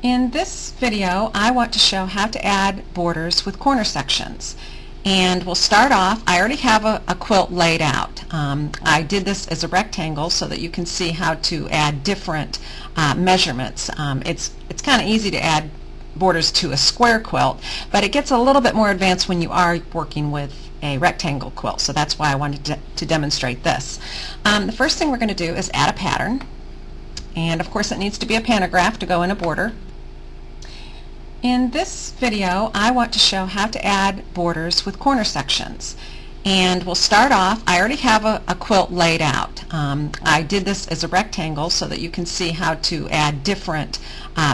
In this video, I want to show how to add borders with corner sections. And we'll start off, I already have a quilt laid out. I did this as a rectangle so that you can see how to add different measurements. It's kind of easy to add borders to a square quilt, but it gets a little bit more advanced when you are working with a rectangle quilt, so that's why I wanted to demonstrate this. The first thing we're going to do is add a pattern, and of course it needs to be a pantograph to go in a border. In this video, I want to show how to add borders with corner sections. And we'll start off, I already have a quilt laid out. I did this as a rectangle so that you can see how to add different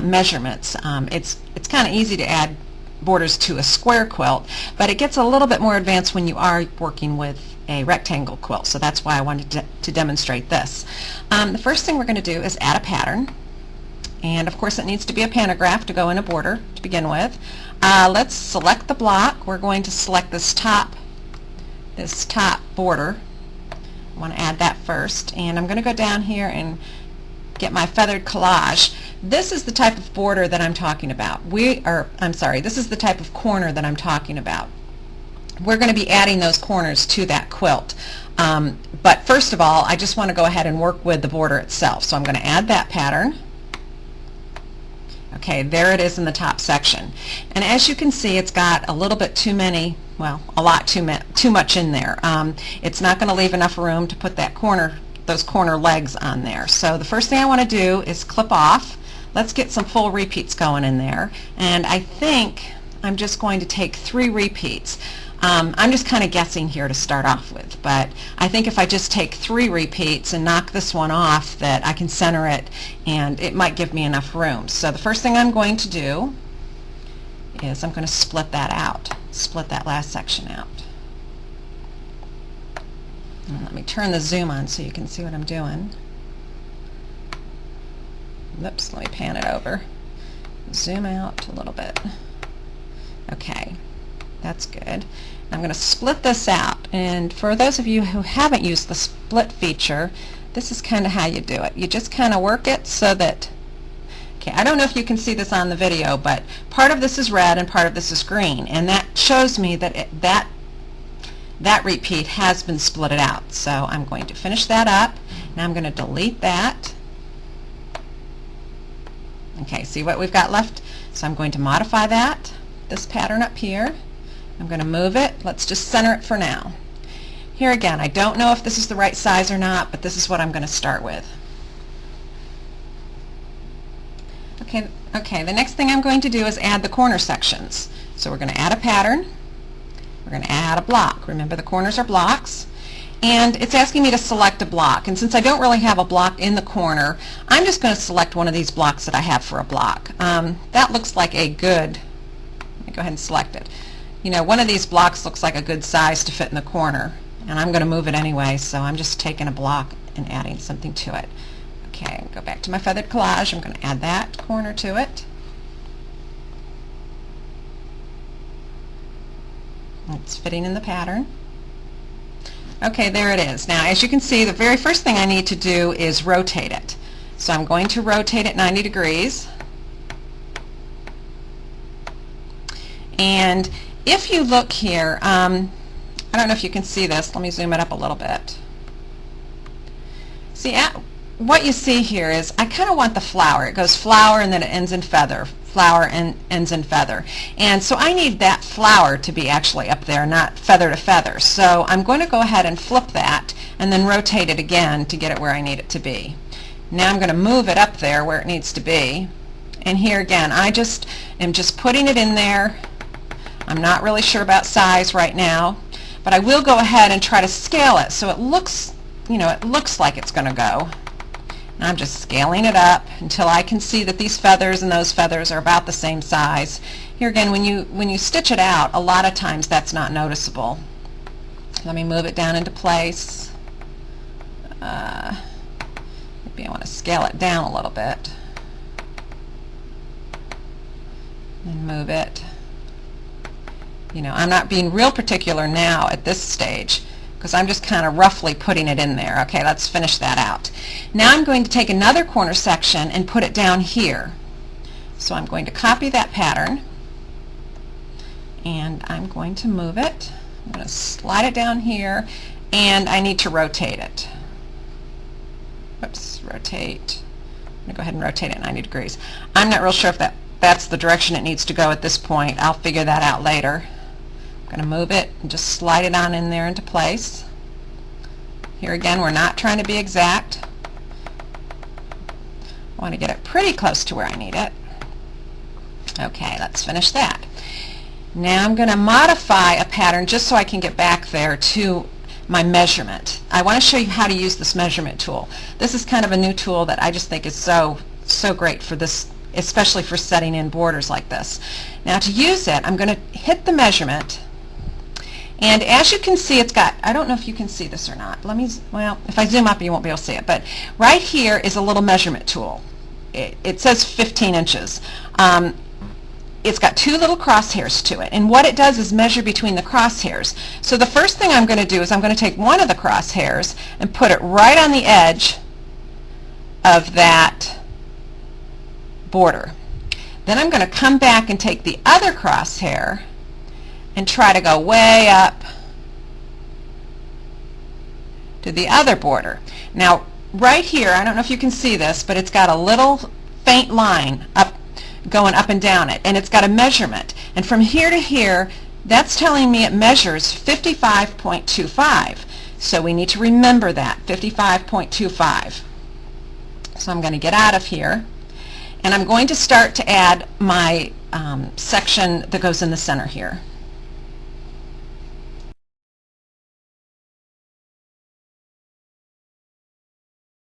measurements. It's kind of easy to add borders to a square quilt, but it gets a little bit more advanced when you are working with a rectangle quilt, so that's why I wanted to demonstrate this. The first thing we're going to do is add a pattern. And of course it needs to be a pantograph to go in a border to begin with. Let's select the block. We're going to select this top border. I want to add that first, and I'm going to go down here and get my feathered collage. This is the type of border that I'm talking about. This is the type of corner that I'm talking about. We're going to be adding those corners to that quilt. But first of all, I just want to go ahead and work with the border itself. So I'm going to add that pattern. Okay, there it is in the top section. And as you can see, it's got a little bit too many, well, a lot too much in there. It's not going to leave enough room to put those corner legs on there. So the first thing I want to do is clip off. Let's get some full repeats going in there. And I think I'm just going to take 3 repeats. I'm just kind of guessing here to start off with, but I think if I just take 3 repeats and knock this one off, that I can center it and it might give me enough room. So the first thing I'm going to do is I'm going to split that out, split that last section out. And let me turn the zoom on so you can see what I'm doing. Oops, let me pan it over. Zoom out a little bit. Okay. That's good. I'm going to split this out, and for those of you who haven't used the split feature, this is kind of how you do it. You just kind of work it so that, okay, I don't know if you can see this on the video, but part of this is red and part of this is green, and that shows me that that repeat has been split out. So I'm going to finish that up. Now I'm going to delete that. Okay, see what we've got left? So I'm going to modify this pattern up here. I'm going to move it. Let's just center it for now. Here again, I don't know if this is the right size or not, but this is what I'm going to start with. Okay, the next thing I'm going to do is add the corner sections. So we're going to add a pattern. We're going to add a block. Remember, the corners are blocks. And it's asking me to select a block. And since I don't really have a block in the corner, I'm just going to select one of these blocks that I have for a block. That looks like a good, let me go ahead and select it. You know, one of these blocks looks like a good size to fit in the corner, and I'm going to move it anyway, so I'm just taking a block and adding something to it. Okay, go back to my feathered collage. I'm going to add that corner to it. It's fitting in the pattern. Okay, there it is. Now, as you can see, the very first thing I need to do is rotate it. So I'm going to rotate it 90 degrees. And if you look here, I don't know if you can see this. Let me zoom it up a little bit. See, what you see here is I kind of want the flower. It goes flower and then it ends in feather. Flower and ends in feather. And so I need that flower to be actually up there, not feather to feather. So I'm going to go ahead and flip that and then rotate it again to get it where I need it to be. Now I'm going to move it up there where it needs to be. And here again, I just am just putting it in there. I'm not really sure about size right now, but I will go ahead and try to scale it so it looks, you know, it looks like it's going to go. And I'm just scaling it up until I can see that these feathers and those feathers are about the same size. Here again, when you stitch it out, a lot of times that's not noticeable. Let me move it down into place. Maybe I want to scale it down a little bit. And move it. You know, I'm not being real particular now at this stage because I'm just kind of roughly putting it in there. Okay, let's finish that out. Now I'm going to take another corner section and put it down here. So I'm going to copy that pattern, and I'm going to move it. I'm going to slide it down here, and I need to rotate it. Oops, rotate. I'm going to go ahead and rotate it 90 degrees. I'm not real sure if that's the direction it needs to go at this point. I'll figure that out later. I'm going to move it and just slide it on in there into place. Here again, we're not trying to be exact. I want to get it pretty close to where I need it. Okay, let's finish that. Now I'm going to modify a pattern just so I can get back there to my measurement. I want to show you how to use this measurement tool. This is kind of a new tool that I just think is so great for this, especially for setting in borders like this. Now to use it, I'm going to hit the measurement, and as you can see, it's got, I don't know if you can see this or not. Let me, well, if I zoom up you won't be able to see it, but right here is a little measurement tool. It says 15 inches. It's got two little crosshairs to it, and what it does is measure between the crosshairs. So the first thing I'm going to do is I'm going to take one of the crosshairs and put it right on the edge of that border. Then I'm going to come back and take the other crosshair and try to go way up to the other border. Now right here, I don't know if you can see this, but it's got a little faint line up, going up and down it, and it's got a measurement, and from here to here that's telling me it measures 55.25. so we need to remember that, 55.25. So I'm going to get out of here, and I'm going to start to add my section that goes in the center here.